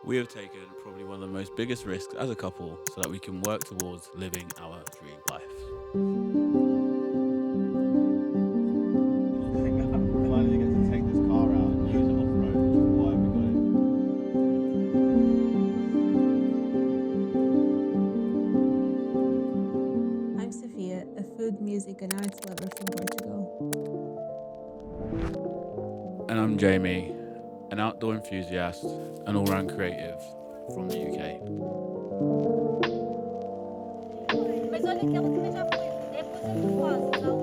We have taken probably one of the most biggest risks as a couple so that we can work towards living our dream life. Finally get to take this car out and use it off-road, which is why we got it. I'm Sophia, a food, music and arts lover from Portugal. And I'm Jamie, an outdoor enthusiast and all-round creative from the UK. Mas olha que ela também já foi. É coisa que fazes, há alturas.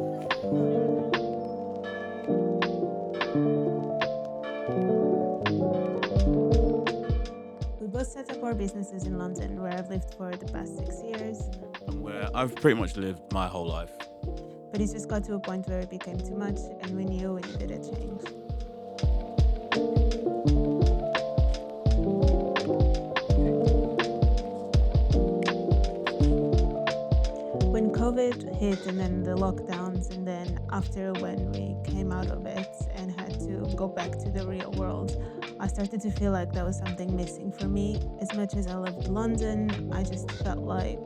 We both set up our businesses in London, where I've lived for the past 6 years. And where I've pretty much lived my whole life. But it just got to a point where it became too much and we knew we needed a change. When COVID hit and then the lockdowns, and then after when we came out of it and had to go back to the real world, I started to feel like there was something missing for me. As much as I loved London, I just felt like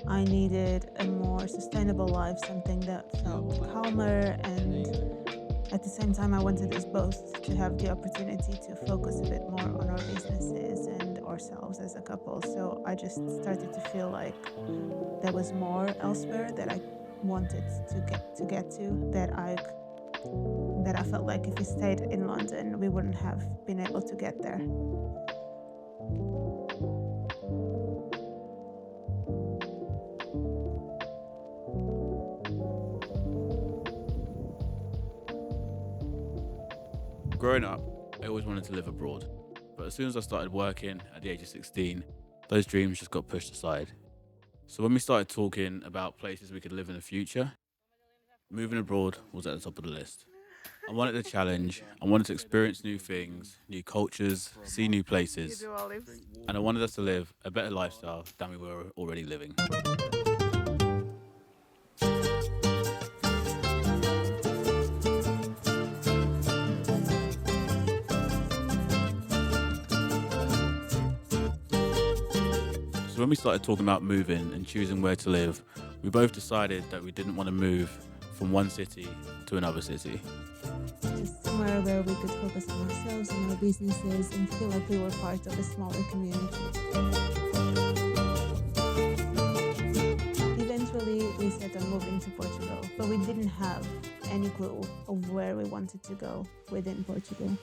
I needed a more sustainable life, something that felt calmer, and at the same time I wanted us both to have the opportunity to focus a bit more on our businesses and ourselves as a couple. So I just started to feel like there was more elsewhere that I wanted to get to, that I felt like if we stayed in London we wouldn't have been able to get there. Growing up, I always wanted to live abroad, but as soon as I started working at the age of 16, those dreams just got pushed aside. So when we started talking about places we could live in the future, moving abroad was at the top of the list. I wanted a challenge, I wanted to experience new things, new cultures, see new places, and I wanted us to live a better lifestyle than we were already living. So when we started talking about moving and choosing where to live, we both decided that we didn't want to move from one city to another city. Just somewhere where we could focus on ourselves and our businesses and feel like we were part of a smaller community. Eventually, we set on moving to Portugal, but we didn't have any clue of where we wanted to go within Portugal.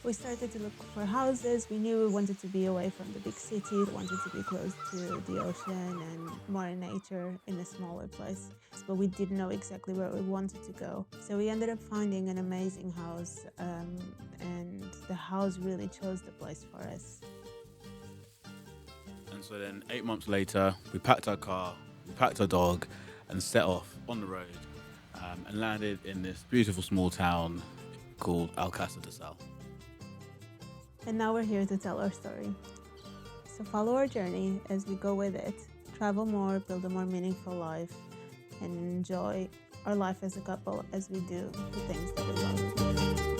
We started to look for houses. We knew we wanted to be away from the big city, wanted to be close to the ocean and more in nature in a smaller place. But we didn't know exactly where we wanted to go. So we ended up finding an amazing house, and the house really chose the place for us. And so then 8 months later, we packed our car, we packed our dog and set off on the road and landed in this beautiful small town called Alcácer de Sal. And now we're here to tell our story. So follow our journey as we go with it, travel more, build a more meaningful life, and enjoy our life as a couple as we do the things that we love.